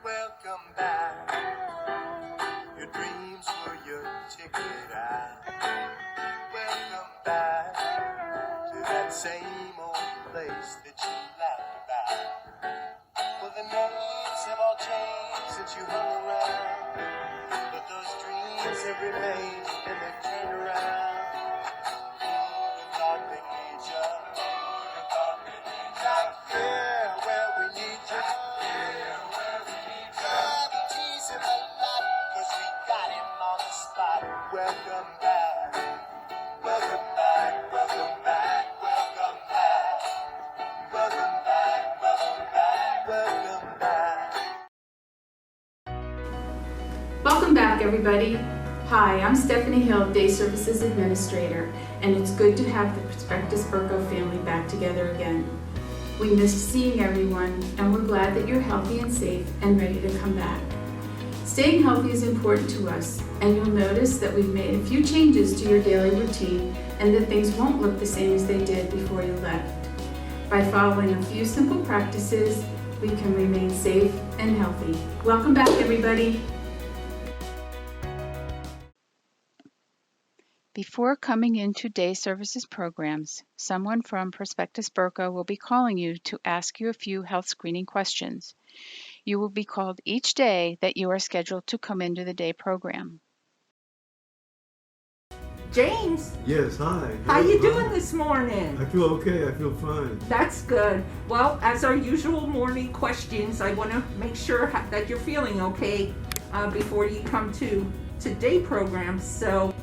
Welcome back. Your dreams were your ticket out. Welcome back to that same old place that you laughed about. Well, the names have all changed since you hung around, but those dreams have remained and they've turned around. We thought they need you. Right here where we need you. The tease him a lot, 'cause we got him on the spot. Welcome back. Welcome back. Welcome back. Welcome back. Welcome back. Welcome back. Welcome back. Welcome back, everybody. Hi, I'm Stephanie Hill, Day Services Administrator, and it's good to have the Prospectus Berco family back together again. We missed seeing everyone, and we're glad that you're healthy and safe and ready to come back. Staying healthy is important to us, and you'll notice that we've made a few changes to your daily routine and that things won't look the same as they did before you left. By following a few simple practices, we can remain safe and healthy. Welcome back, everybody. Before coming into day services programs, someone from Prospectus Berco will be calling you to ask you a few health screening questions. You will be called each day that you are scheduled to come into the day program. James, Yes, hi. how Yes, you hi. doing this morning? I feel okay. I feel fine. That's good. Well, as our usual morning questions, I want to make sure that you're feeling okay before you come to day programs. So,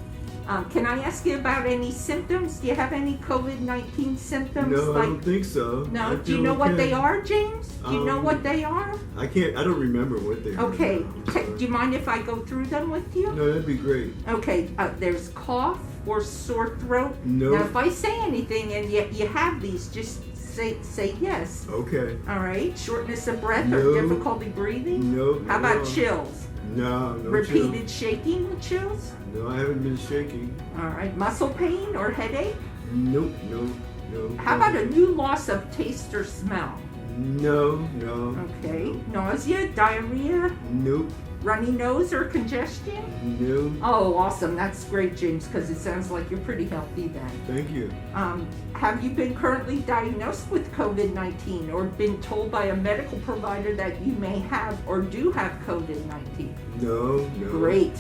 can I ask you about any symptoms? Do you have any COVID-19 symptoms? No, I don't think so. No. I Do you feel know what okay. they are, James? Do you know what they are? I don't remember what they are. Okay. I'm sorry. Do you mind if I go through them with you? No, that'd be great. Okay. There's cough or sore throat. No. Now, if I say anything and you have these, just say yes. Okay. All right. Shortness of breath No. or difficulty breathing? No. How about no. chills? No, Repeated chill. shaking with chills? No, I haven't been shaking. All right. Muscle pain or headache? Nope, no. How about a new loss of taste or smell? No. Okay. Nausea, diarrhea, Nope, runny nose or congestion? no. Oh, awesome. That's great, James, because it sounds like you're pretty healthy then. Thank you. Have you been currently diagnosed with COVID-19 or been told by a medical provider that you may have or do have COVID-19? No. Great.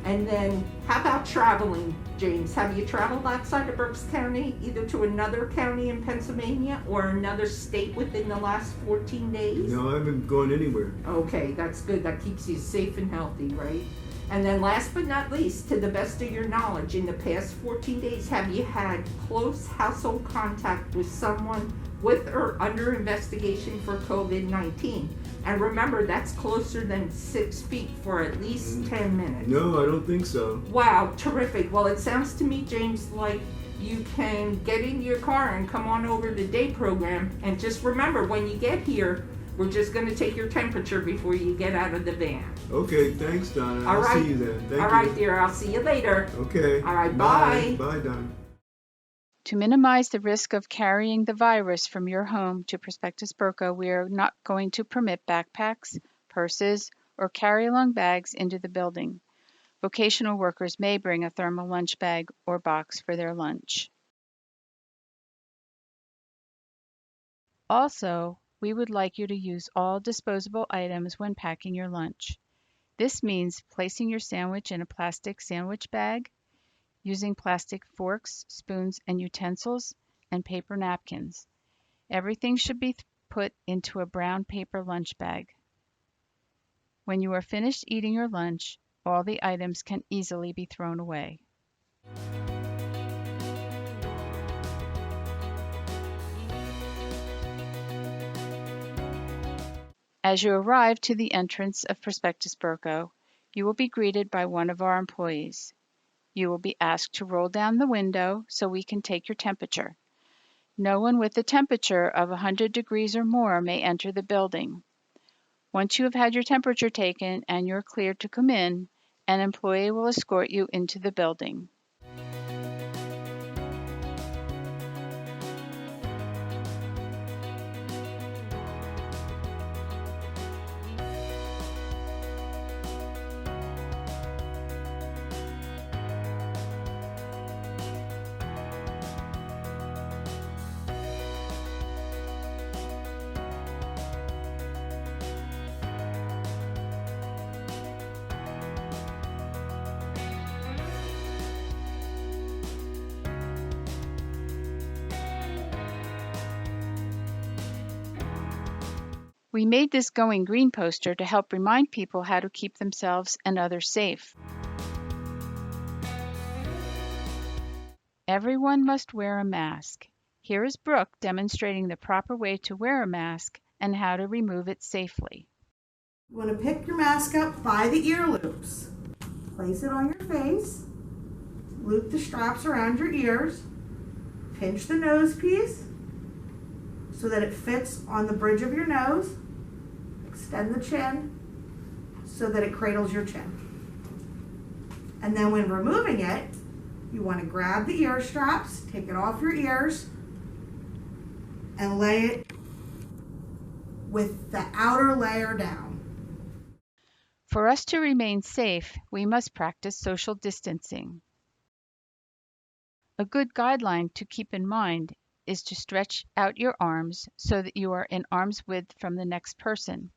And then, how about traveling, James? Have you traveled outside of Berks County, either to another county in Pennsylvania or another state within the last 14 days? No, I haven't gone anywhere. Okay, that's good. That keeps you safe and healthy, right? And then last but not least, to the best of your knowledge, in the past 14 days, have you had close household contact with someone with or under investigation for COVID-19? And remember, that's closer than 6 feet for at least 10 minutes. No, I don't think so. Wow, terrific. Well, it sounds to me, James, like you can get into your car and come on over to the day program. And just remember, when you get here, we're just going to take your temperature before you get out of the van. Okay, thanks, Donna. All I'll right. see you then. Thank All you. right, dear. I'll see you later. Okay. All right, bye. Bye, Donna. To minimize the risk of carrying the virus from your home to Prospectus Berco, we are not going to permit backpacks, purses, or carry-along bags into the building. Vocational workers may bring a thermal lunch bag or box for their lunch. Also, we would like you to use all disposable items when packing your lunch. This means placing your sandwich in a plastic sandwich bag, using plastic forks, spoons, and utensils, and paper napkins. Everything should be put into a brown paper lunch bag. When you are finished eating your lunch, all the items can easily be thrown away. As you arrive to the entrance of Prospectus Berco, you will be greeted by one of our employees. You will be asked to roll down the window so we can take your temperature. No one with a temperature of 100 degrees or more may enter the building. Once you have had your temperature taken and you're cleared to come in, an employee will escort you into the building. We made this Going Green poster to help remind people how to keep themselves and others safe. Everyone must wear a mask. Here is Brooke demonstrating the proper way to wear a mask and how to remove it safely. You want to pick your mask up by the ear loops. Place it on your face. Loop the straps around your ears. Pinch the nose piece so that it fits on the bridge of your nose. Extend the chin so that it cradles your chin. And then when removing it, you want to grab the ear straps, take it off your ears, and lay it with the outer layer down. For us to remain safe, we must practice social distancing. A good guideline to keep in mind is to stretch out your arms so that you are in arm's width from the next person.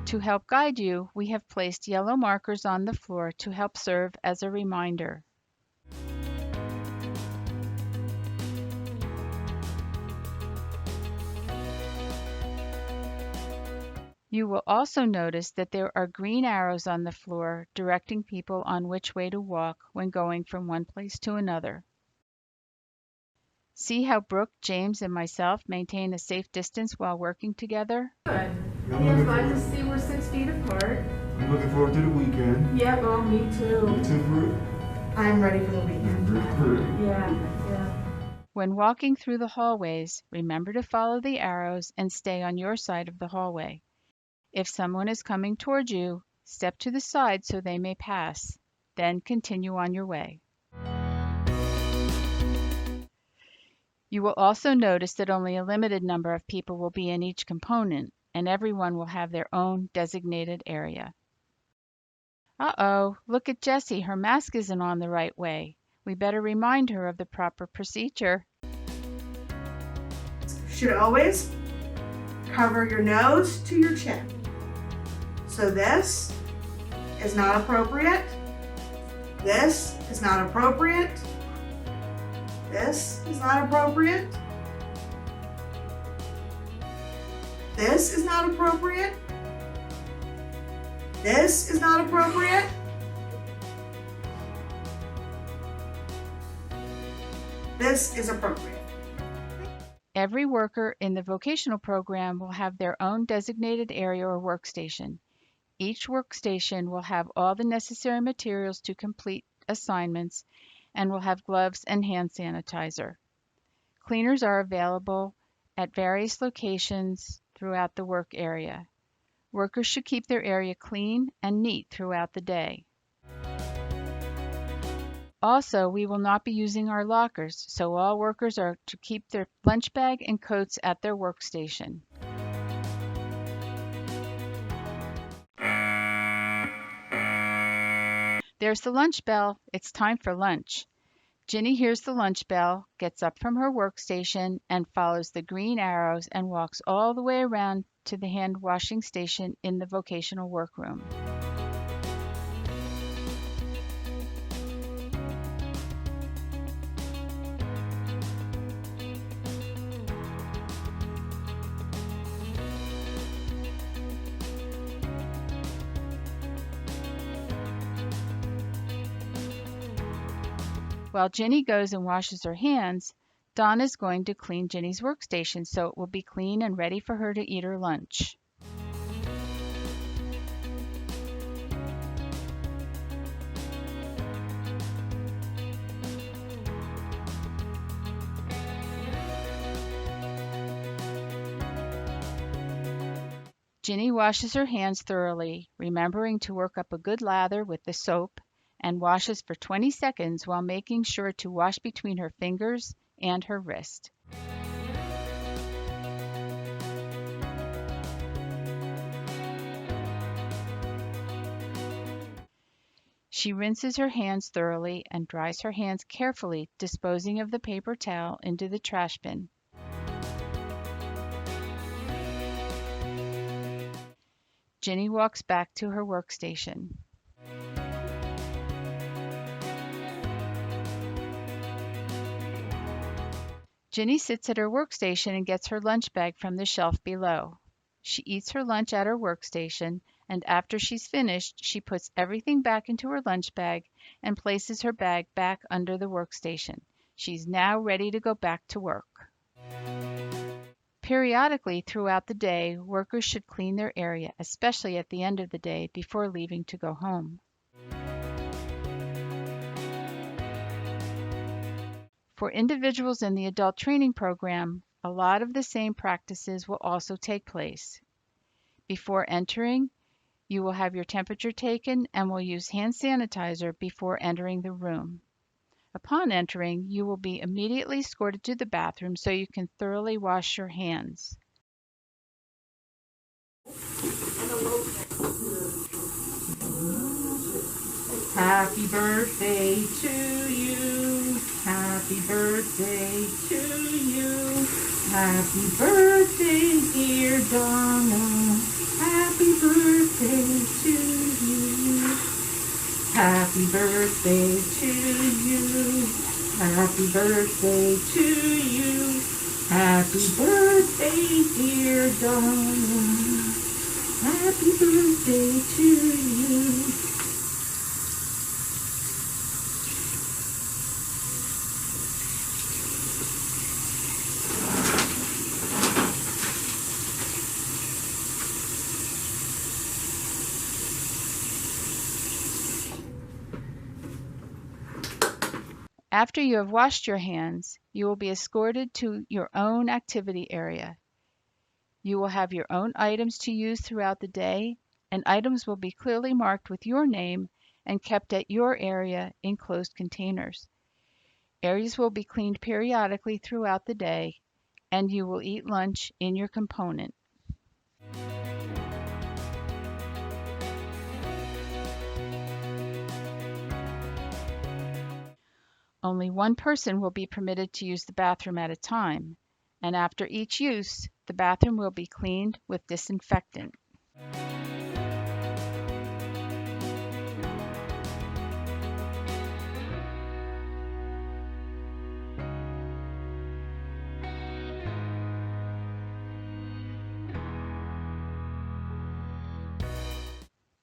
To help guide you, we have placed yellow markers on the floor to help serve as a reminder. You will also notice that there are green arrows on the floor directing people on which way to walk when going from one place to another. See how Brooke, James, and myself maintain a safe distance while working together? Good. I'm Yeah, looking glad to forward- see we're 6 feet apart. I'm looking forward to the weekend. Yeah, well, me too. You too, Brooke? I'm ready for the weekend. Yeah. When walking through the hallways, remember to follow the arrows and stay on your side of the hallway. If someone is coming toward you, step to the side so they may pass. Then continue on your way. You will also notice that only a limited number of people will be in each component, and everyone will have their own designated area. Uh-oh, look at Jessie. Her mask isn't on the right way. We better remind her of the proper procedure. Should always cover your nose to your chin. So this is not appropriate. This is not appropriate. This is not appropriate. This is not appropriate. This is not appropriate. This is appropriate. Every worker in the vocational program will have their own designated area or workstation. Each workstation will have all the necessary materials to complete assignments and will have gloves and hand sanitizer. Cleaners are available at various locations throughout the work area. Workers should keep their area clean and neat throughout the day. Also, we will not be using our lockers, so all workers are to keep their lunch bag and coats at their workstation. There's the lunch bell. It's time for lunch. Ginny hears the lunch bell, gets up from her workstation, and follows the green arrows and walks all the way around to the hand washing station in the vocational workroom. While Ginny goes and washes her hands, Dawn is going to clean Ginny's workstation so it will be clean and ready for her to eat her lunch. Ginny washes her hands thoroughly, remembering to work up a good lather with the soap, and washes for 20 seconds while making sure to wash between her fingers and her wrist. She rinses her hands thoroughly and dries her hands carefully, disposing of the paper towel into the trash bin. Ginny walks back to her Ginny sits at her workstation and gets her lunch bag from the shelf below. She eats her lunch at her workstation, and after she's finished, she puts everything back into her lunch bag and places her bag back under the workstation. She's now ready to go back to work. Periodically throughout the day, workers should clean their area, especially at the end of the day before leaving to go home. For individuals in the adult training program, a lot of the same practices will also take place. Before entering, you will have your temperature taken and will use hand sanitizer before entering the room. Upon entering, you will be immediately escorted to the bathroom so you can thoroughly wash your hands. Happy birthday to you. Happy birthday to you. Happy birthday, dear Donna. Happy birthday to you. Happy birthday to you. Happy birthday to you. Happy birthday, dear Donna. Happy birthday to you. After you have washed your hands, you will be escorted to your own activity area. You will have your own items to use throughout the day, and items will be clearly marked with your name and kept at your area in closed containers. Areas will be cleaned periodically throughout the day, and you will eat lunch in your component. Only one person will be permitted to use the bathroom at a time, and after each use, the bathroom will be cleaned with disinfectant.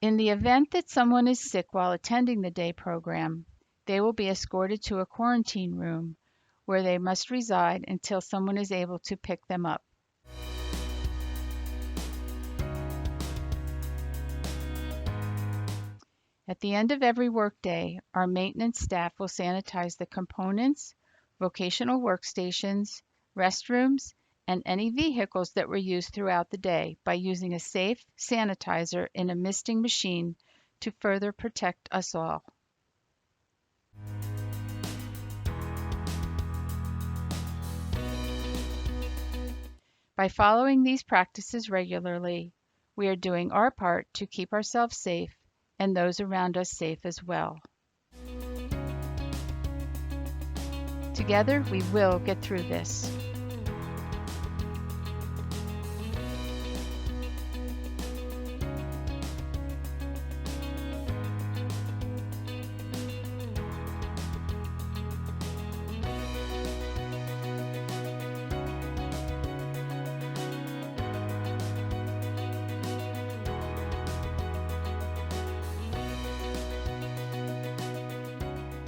In the event that someone is sick while attending the day program, they will be escorted to a quarantine room where they must reside until someone is able to pick them up. At the end of every workday, our maintenance staff will sanitize the components, vocational workstations, restrooms, and any vehicles that were used throughout the day by using a safe sanitizer in a misting machine to further protect us all. By following these practices regularly, we are doing our part to keep ourselves safe and those around us safe as well. Together, we will get through this.